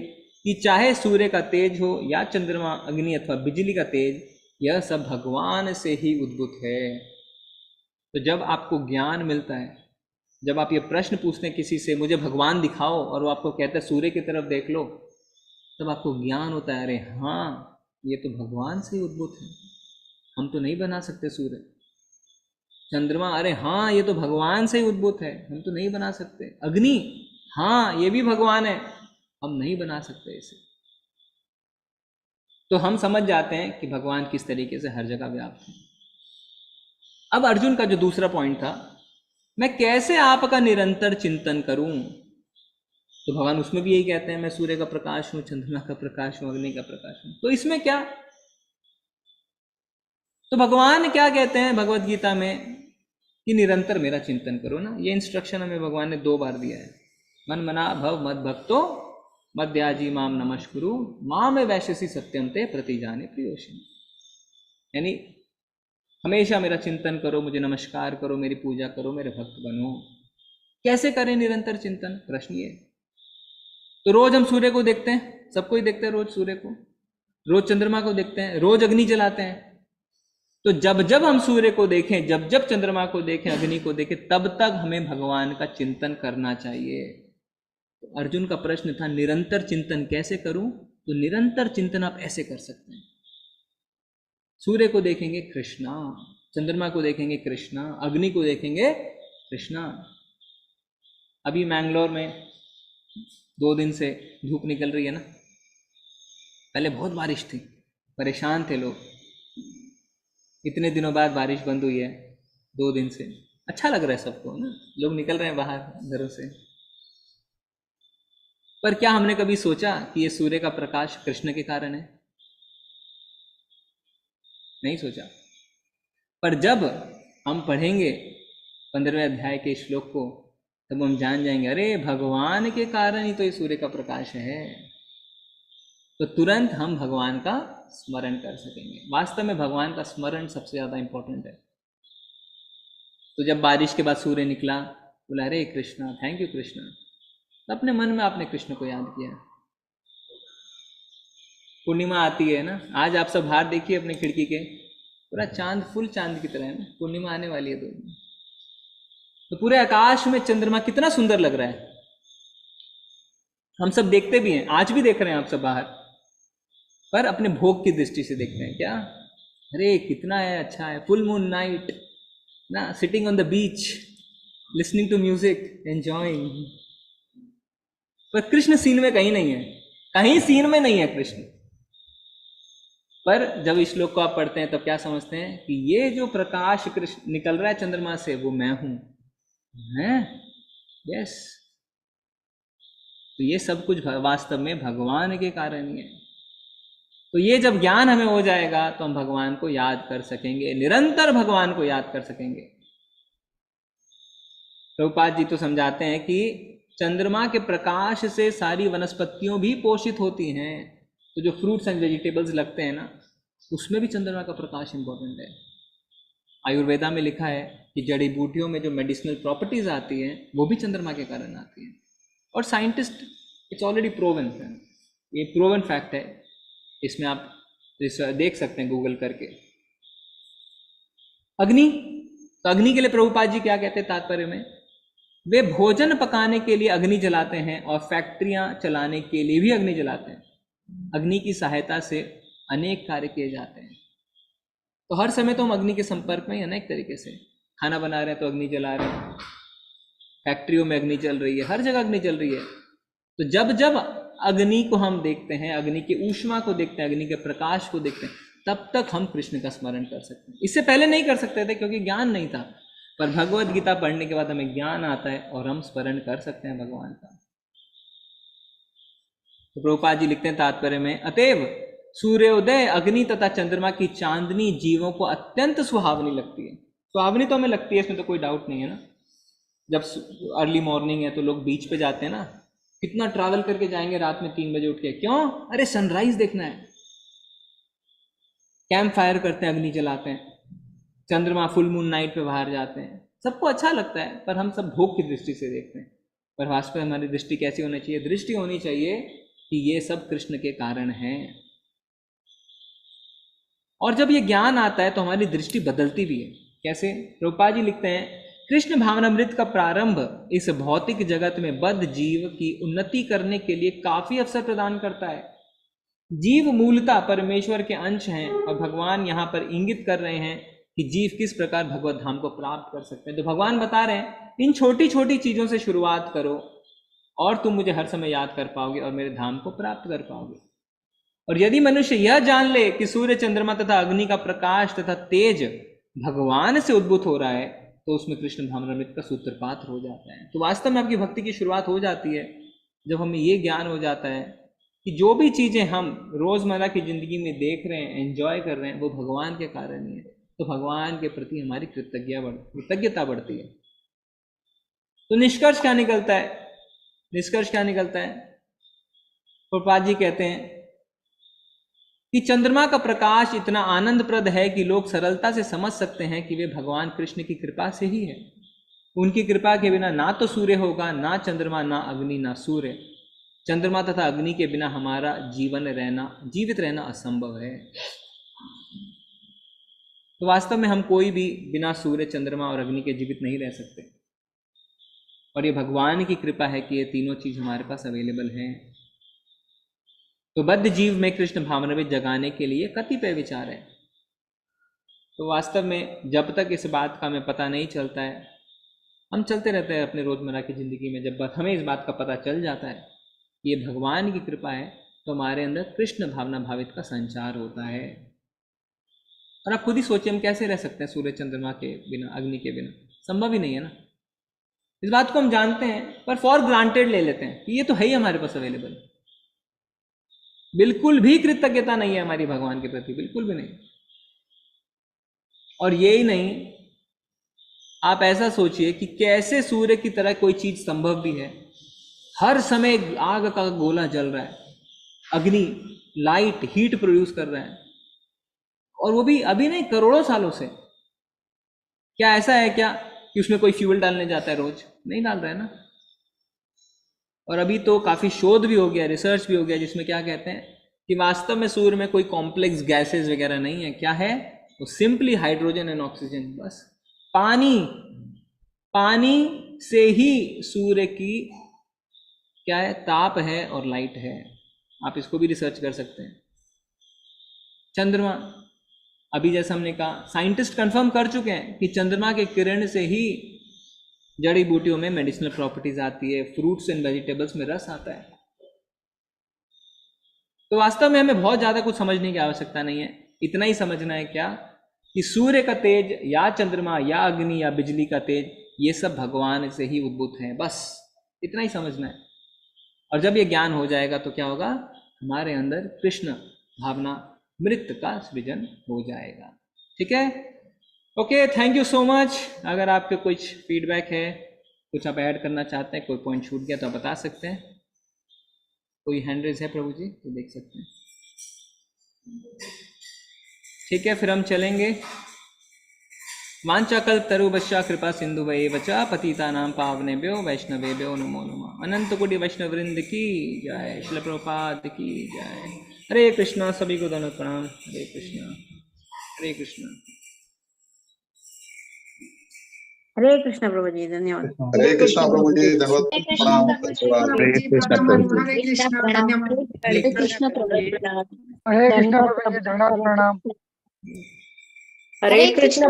कि चाहे सूर्य का तेज हो या चंद्रमा, अग्नि अथवा बिजली का तेज, यह सब भगवान से ही उद्भूत है। तो जब आपको ज्ञान मिलता है, जब आप ये प्रश्न पूछते हैं किसी से, मुझे भगवान दिखाओ, और वो आपको कहता है सूर्य की तरफ देख लो, तब आपको ज्ञान होता है, अरे हाँ ये तो भगवान से ही उद्भूत है, हम तो नहीं बना सकते सूर्य। चंद्रमा, अरे हाँ ये तो भगवान से ही उद्भूत है, हम तो नहीं बना सकते। अग्नि, हाँ ये भी भगवान है, हम नहीं बना सकते इसे। तो हम समझ जाते हैं कि भगवान किस तरीके से हर जगह व्याप्त है। अब अर्जुन का जो दूसरा पॉइंट था, मैं कैसे आपका निरंतर चिंतन करूं? तो भगवान उसमें भी यही कहते हैं, मैं सूर्य का प्रकाश हूं, चंद्रमा का प्रकाश हूं, अग्नि का प्रकाश हूं। तो इसमें क्या? तो भगवान क्या कहते हैं भगवत गीता में कि निरंतर मेरा चिंतन करो ना। ये इंस्ट्रक्शन हमें भगवान ने 2 बार दिया है। मन मना भव मद भक्तो मद्याजी माम नमस्कुरु माम वैश्यसी सत्यम ते प्रतिजाने प्रियोषिणी। यानी हमेशा मेरा चिंतन करो, मुझे नमस्कार करो, मेरी पूजा करो, मेरे भक्त बनो। कैसे करें निरंतर चिंतन? प्रश्न ये। तो रोज हम सूर्य को देखते हैं, सबको ही देखते हैं रोज सूर्य को, रोज चंद्रमा को देखते हैं, रोज अग्नि जलाते हैं। तो जब जब हम सूर्य को देखें, जब जब चंद्रमा को देखें, अग्नि को देखें, तब तक हमें भगवान का चिंतन करना चाहिए। तो अर्जुन का प्रश्न था निरंतर चिंतन कैसे करूं? तो निरंतर चिंतन आप ऐसे कर सकते हैं। सूर्य को देखेंगे कृष्णा, चंद्रमा को देखेंगे कृष्णा, अग्नि को देखेंगे कृष्णा। अभी मैंगलोर में 2 दिन से धूप निकल रही है ना, पहले बहुत बारिश थी, परेशान थे लोग। इतने दिनों बाद बारिश बंद हुई है 2 दिन से, अच्छा लग रहा है सबको ना, लोग निकल रहे हैं बाहर घरों से। पर क्या हमने कभी सोचा कि ये सूर्य का प्रकाश कृष्ण के कारण है? नहीं सोचा। पर जब हम पढ़ेंगे 15वें अध्याय के श्लोक को, तब हम जान जाएंगे अरे भगवान के कारण ही तो ये सूर्य का प्रकाश है। तो तुरंत हम भगवान का स्मरण कर सकेंगे। वास्तव में भगवान का स्मरण सबसे ज्यादा इंपॉर्टेंट है। तो जब बारिश के बाद सूर्य निकला, बोला अरे कृष्णा, थैंक यू कृष्णा, तो अपने मन में आपने कृष्ण को याद किया। पूर्णिमा आती है ना, आज आप सब बाहर देखिए अपने खिड़की के, पूरा चांद, फुल चांद की तरह है ना, पूर्णिमा आने वाली है 2 दिन। तो पूरे आकाश में चंद्रमा कितना सुंदर लग रहा है। हम सब देखते भी हैं, आज भी देख रहे हैं आप सब बाहर, पर अपने भोग की दृष्टि से देखते हैं। क्या अरे कितना है, अच्छा है, फुल मून नाइट ना, sitting on the beach, listening to music, enjoying. पर कृष्ण सीन में कहीं नहीं है, कहीं सीन में नहीं है कृष्ण। पर जब इस श्लोक को आप पढ़ते हैं तब क्या समझते हैं कि ये जो प्रकाश कृष्ण निकल रहा है चंद्रमा से, वो मैं हूं, हैं? यस। तो ये सब कुछ वास्तव में भगवान के कारण ही है। तो ये जब ज्ञान हमें हो जाएगा तो हम भगवान को याद कर सकेंगे, निरंतर भगवान को याद कर सकेंगे। प्रभुपाद जी तो समझाते हैं कि चंद्रमा के प्रकाश से सारी वनस्पतियों भी पोषित होती हैं। तो जो फ्रूट्स एंड वेजिटेबल्स लगते हैं ना, उसमें भी चंद्रमा का प्रकाश इंपॉर्टेंट है। आयुर्वेदा में लिखा है कि जड़ी बूटियों में जो मेडिसिनल प्रॉपर्टीज आती हैं वो भी चंद्रमा के कारण आती हैं। और साइंटिस्ट, इट्स ऑलरेडी प्रूवन है, ये प्रूवन फैक्ट है। इसमें आप देख सकते हैं गूगल करके। अग्नि, तो अग्नि के लिए प्रभुपाद जी क्या कहते हैं तात्पर्य में? वे भोजन पकाने के लिए अग्नि जलाते हैं और फैक्ट्रियां चलाने के लिए भी अग्नि जलाते हैं। अग्नि की सहायता से अनेक कार्य किए जाते हैं। तो हर समय तो हम अग्नि के संपर्क में ही अनेक तरीके से, खाना बना रहे हैं तो अग्नि जला रहे हैं, फैक्ट्रियों में अग्नि चल रही है, हर जगह अग्नि चल रही है। तो जब जब अग्नि को हम देखते हैं, अग्नि की ऊष्मा को देखते हैं, अग्नि के प्रकाश को देखते हैं, तब तक हम कृष्ण का स्मरण कर सकते हैं। इससे पहले नहीं कर सकते थे क्योंकि ज्ञान नहीं था। पर भगवत गीता पढ़ने के बाद हमें ज्ञान आता है और हम स्मरण कर सकते हैं भगवान का। तो प्रभुपाद जी लिखते हैं तात्पर्य में, अतएव सूर्योदय, अग्नि तथा चंद्रमा की चांदनी जीवों को अत्यंत सुहावनी लगती है। सुहावनी तो हमें लगती है, इसमें तो कोई डाउट नहीं है ना। जब अर्ली मॉर्निंग है तो लोग बीच पे जाते हैं ना, कितना ट्रैवल करके जाएंगे रात में 3 बजे उठ के, क्यों? अरे सनराइज देखना है। कैंप फायर करते हैं, अग्नि जलाते हैं, चंद्रमा फुल मून नाइट पे बाहर जाते हैं, सबको अच्छा लगता है। पर हम सब भोग की दृष्टि से देखते हैं। पर वास्तव में हमारी दृष्टि कैसी होनी चाहिए? दृष्टि होनी चाहिए कि ये सब कृष्ण के कारण है। और जब ये ज्ञान आता है तो हमारी दृष्टि बदलती भी है। कैसे? प्रभुपाद जी लिखते हैं, कृष्ण भावनामृत का प्रारंभ इस भौतिक जगत में बद्ध जीव की उन्नति करने के लिए काफी अवसर प्रदान करता है। जीव मूलतः परमेश्वर के अंश हैं और भगवान यहाँ पर इंगित कर रहे हैं कि जीव किस प्रकार भगवत धाम को प्राप्त कर सकते हैं। तो भगवान बता रहे हैं, इन छोटी छोटी चीजों से शुरुआत करो और तुम मुझे हर समय याद कर पाओगे और मेरे धाम को प्राप्त कर पाओगे। और यदि मनुष्य यह जान ले कि सूर्य, चंद्रमा तथा अग्नि का प्रकाश तथा तेज भगवान से उद्भूत हो रहा है, तो उसमें कृष्ण भावनामृत का सूत्रपात हो जाता है। तो वास्तव में आपकी भक्ति की शुरुआत हो जाती है जब हमें ये ज्ञान हो जाता है कि जो भी चीजें हम रोजमर्रा की जिंदगी में देख रहे हैं, एंजॉय कर रहे हैं, वो भगवान के कारण ही है। तो भगवान के प्रति हमारी कृतज्ञता बढ़ती है। तो निष्कर्ष क्या निकलता है? निष्कर्ष क्या निकलता है? प्रभुपाद जी कहते हैं कि चंद्रमा का प्रकाश इतना आनंदप्रद है कि लोग सरलता से समझ सकते हैं कि वे भगवान कृष्ण की कृपा से ही है। उनकी कृपा के बिना ना तो सूर्य होगा, ना चंद्रमा, ना अग्नि, ना सूर्य। चंद्रमा तथा अग्नि के बिना हमारा जीवित रहना असंभव है। तो वास्तव में हम कोई भी बिना सूर्य, चंद्रमा और अग्नि के जीवित नहीं रह सकते। और ये भगवान की कृपा है कि ये तीनों चीज हमारे पास अवेलेबल हैं। तो बद्ध जीव में कृष्ण भावनामृत जगाने के लिए कतिपय विचार है। तो वास्तव में जब तक इस बात का हमें पता नहीं चलता है, हम चलते रहते हैं अपने रोजमर्रा की जिंदगी में। जब हमें इस बात का पता चल जाता है ये भगवान की कृपा है, तो हमारे अंदर कृष्ण भावना भावित का संचार होता है। और आप खुद ही सोचिए हम कैसे रह सकते हैं सूर्य चंद्रमा के बिना, अग्नि के बिना, संभव ही नहीं है ना। इस बात को हम जानते हैं पर फॉर ग्रांटेड ले लेते हैं कि ये तो है ही हमारे पास अवेलेबल। बिल्कुल भी कृतज्ञता नहीं है हमारी भगवान के प्रति, बिल्कुल भी नहीं। और यही नहीं, आप ऐसा सोचिए कि कैसे सूर्य की तरह कोई चीज संभव भी है। हर समय आग का गोला जल रहा है, अग्नि लाइट हीट प्रोड्यूस कर रहा है, और वो भी अभी नहीं, करोड़ों सालों से। क्या ऐसा है क्या कि उसमें कोई फ्यूल डालने जाता है रोज? नहीं डाल रहा है ना। और अभी तो काफी शोध भी हो गया, रिसर्च भी हो गया, जिसमें क्या कहते हैं कि वास्तव में सूर्य में कोई कॉम्प्लेक्स गैसेस वगैरह नहीं है। क्या है वो? सिंपली हाइड्रोजन एंड ऑक्सीजन, बस। पानी, पानी से ही सूर्य की क्या है, ताप है और लाइट है। आप इसको भी रिसर्च कर सकते हैं। चंद्रमा, अभी जैसा हमने कहा, साइंटिस्ट कंफर्म कर चुके हैं कि चंद्रमा के किरण से ही जड़ी बूटियों में मेडिसिनल प्रॉपर्टीज आती है, फ्रूट्स एंड वेजिटेबल्स में रस आता है। तो वास्तव में हमें बहुत ज्यादा कुछ समझने की आवश्यकता नहीं है। इतना ही समझना है क्या कि सूर्य का तेज या चंद्रमा या अग्नि या बिजली का तेज, ये सब भगवान से ही उद्भूत हैं, बस इतना ही समझना है। और जब ये ज्ञान हो जाएगा तो क्या होगा? हमारे अंदर कृष्ण भावना, मृत का सृजन हो जाएगा। ठीक है, okay, thank you so much. अगर आपके कुछ फीडबैक है, कुछ आप ऐड करना चाहते हैं, कोई पॉइंट छूट गया तो आप बता सकते हैं। कोई हैंड रेज है प्रभु जी तो देख सकते हैं। ठीक है, फिर हम चलेंगे। वाञ्छाकल्प तरुभ्यश्च कृपा सिन्धुभैव च पतितानां पावनेभ्यो वैष्णवेभ्यो नमो नमः। अनंत कोटि वैष्णव वृंद की जय, श्रील प्रभुपाद की जय। हरे कृष्णा, सभी को धन्यवाद प्रणाम। हरे कृष्णा, हरे कृष्णा। हरे कृष्ण प्रभु जी, धन्यवाद। हरे कृष्णा प्रभु जी, धन्यवाद हरे कृष्ण प्रणाम, प्रभु जी। धन्यवाद। हरे कृष्ण प्रभु जी। हरे कृष्ण प्रणाम। हरे कृष्ण प्रभु जी। हरे कृष्ण प्रभु जी, धन्यवाद प्रणाम। हरे कृष्ण।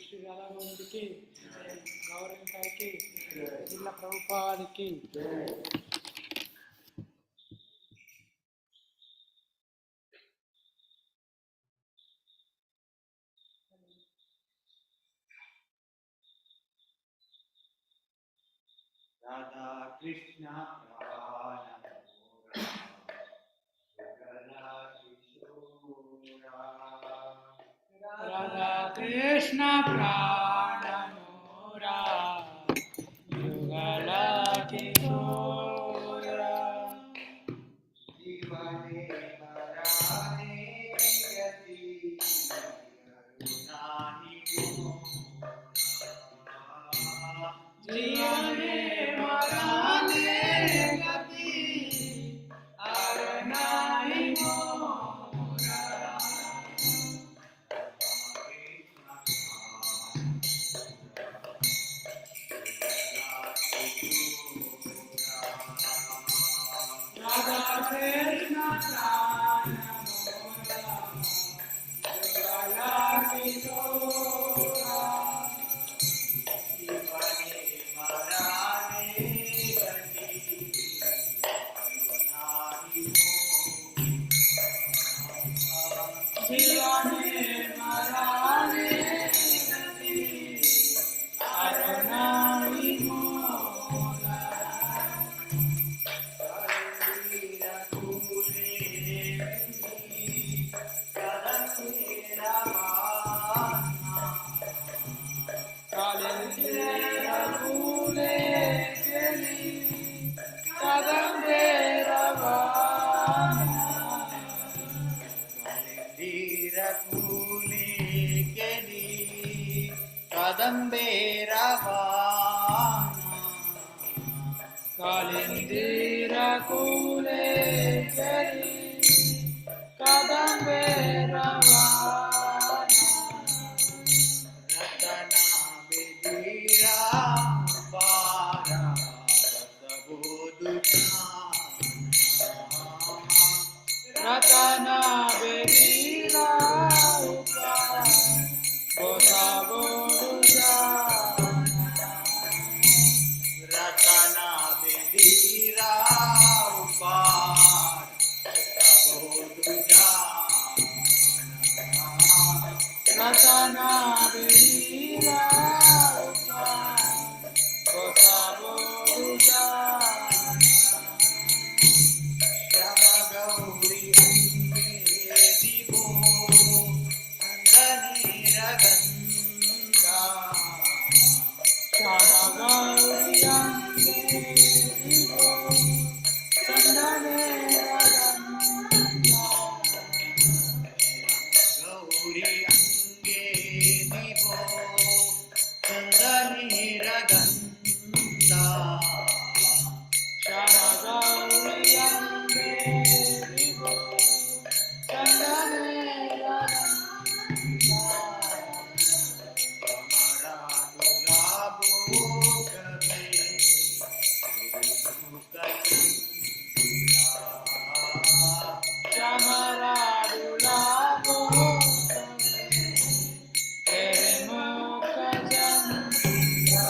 श्री राधा गोविंद की गौरंग की, श्रील प्रभुपाद की। राधा कृष्ण भगवान कृष्ण प्राण मोरा युगल किशोरा जीवने मराने गति करुणाहि मोरा जीवने मराने गति और नाही मोरा राधा कृष्ण प्राण मोरा युगल किशोरा जीवने मराने गति करुणाहि मोरा जीवने मराने गति और नाही मोरा कालिंदीरा कूले चली कदम्बे रवाना रतना बेदीरा पारा सबोधु रतना बेदीरा बोधा बोधा रतना बेदीरा पार सबोधु रतना बेदीरा बोधा बोधा श्याम गौरी अंगे दिवो अंगनीर गंगा श्याम गौरी अंगे दिवो चंदने रंगा गौरी अंगे दिवो अंगनीर गंगा श्याम गौरी अंगे दिवो चंदने रंगा कमरा गुलाबो कबे श्यामरा गुलाबो तेरे मुख चंद्रा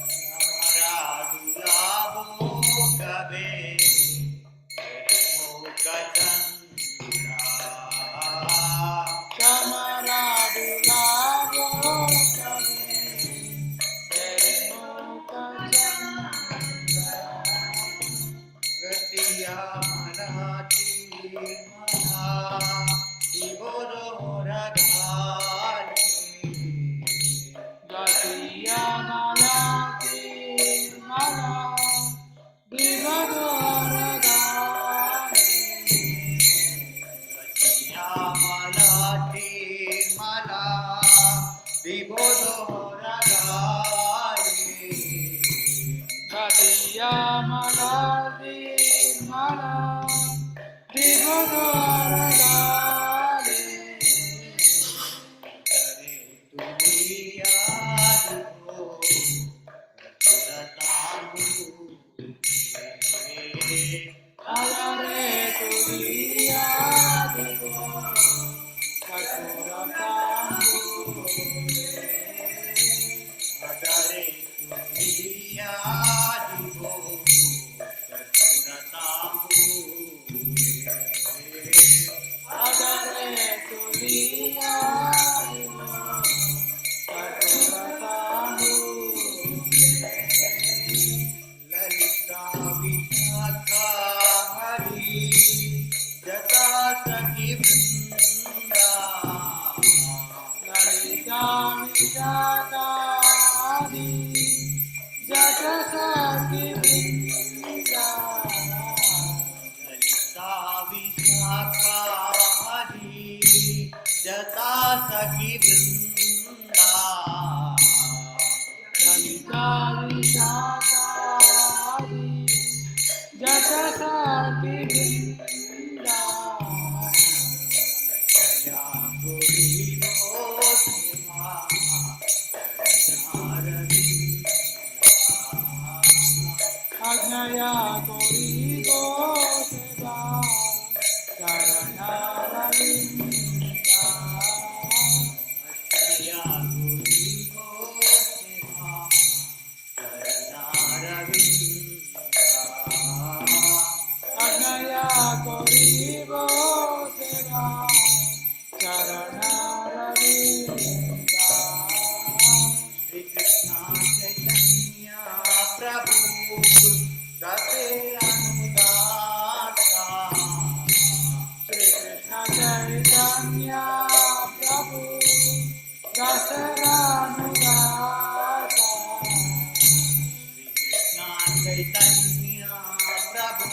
कमरा गुलाबो कबे मुख चंद्रा श्यामरा गुलाबो तेरे मुख चंद्रा गतिया मनाती महा दिवोरो रगाली गतिया माला विभोर गाने गतिया मनाती मला दिवोरो रगाली गतिया माला विभोर गाने करे तुमी याद हो रतांगु अरे तुलिया दिवो कठोर कांगो अडरे तुमी याद हो रतांगु अरे तुलिया दिवो कठोर कांगो ललिता विशाखा हरि जटा सखी वृंदा विशाखारी जट सखी वृंदा ललिता विशाखारी जटा सखी वृंदा ललिता विशाखारी जट सखी वृंदा जया गोरी गोसेवा अग्नया कोई गो सेवा चरणारविंदा जया गोरी गोसेवा चरणारविंदा अग्नया कोई गो सेवा चरणारविंदा श्री कृष्ण चैतन्य प्रभु रते अनुदाता श्री कृष्ण चैतन्य प्रभु दशरानुदाता श्री कृष्ण चैतन्य प्रभु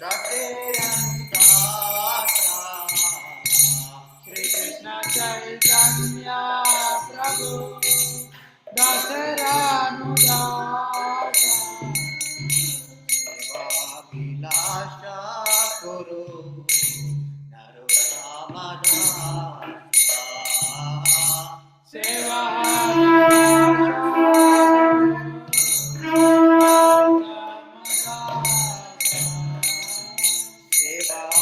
रते अनुदाता श्री कृष्ण चैतन्य प्रभु दशरानुदाता सेवाभिलाषा कुरु नरोत्तमदासा सेवा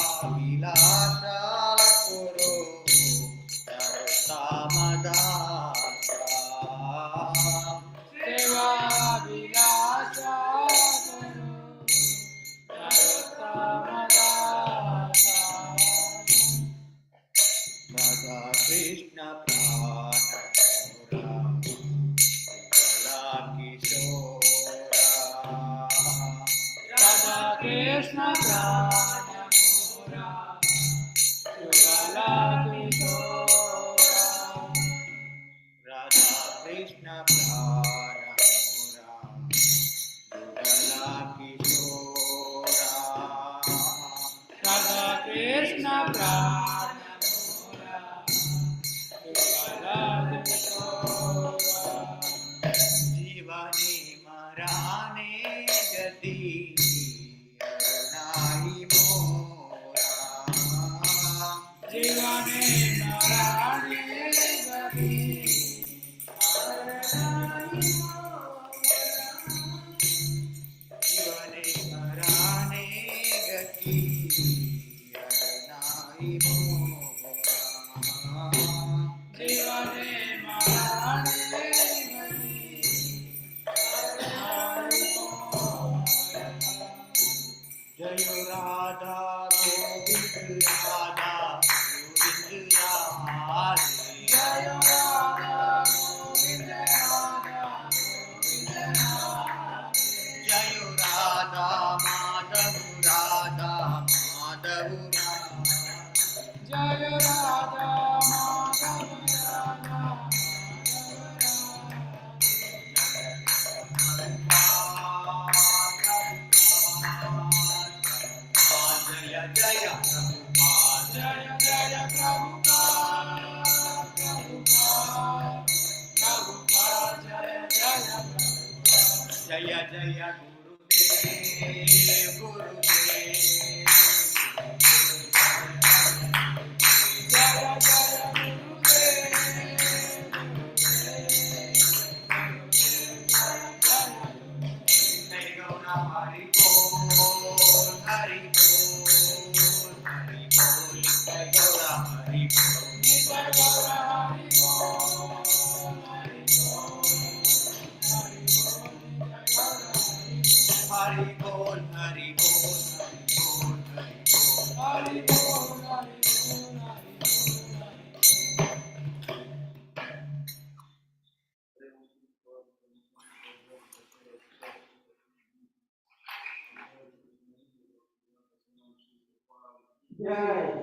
सेवाभिलाषा कुरु नरोत्तमदासा सेवा विलासा राधा कृष्ण प्राणपुरा किशोरा राधा कृष्ण प्राणमोरा युगला किशोरा राधा कृष्ण प्राणपुरा युगला किशोरा राधा कृष्ण प्राणमोरा युगला किशोरा जीवने मराने गति नाही मोरा जीवने नारायणे गति जीवने मराने गति नाही मोरा जीवने नारायणे जय राधा गोविंद राधा गोविंद राधे जय राधा गोविंद राधा गोविंद राधे जय राधा माधव राधा माधव राधा जय राधा माधव राधा जय जय प्रभुपाद जय जय प्रभुपाद प्रभुपाद प्रभुपाद जय जय प्रभुपाद जय जय गुरुदेव गुरुदेव जय जय गुरुदेव जय गौरा हरि बोल हरि बोल हरि बोल जय गौरा हरि बोल जय गौर हरि बोल हरि बोल हरि बोल हरि बोल हरि बोल हरि बोल हरि बोल हरि बोल हरि बोल हरि जय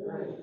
Right.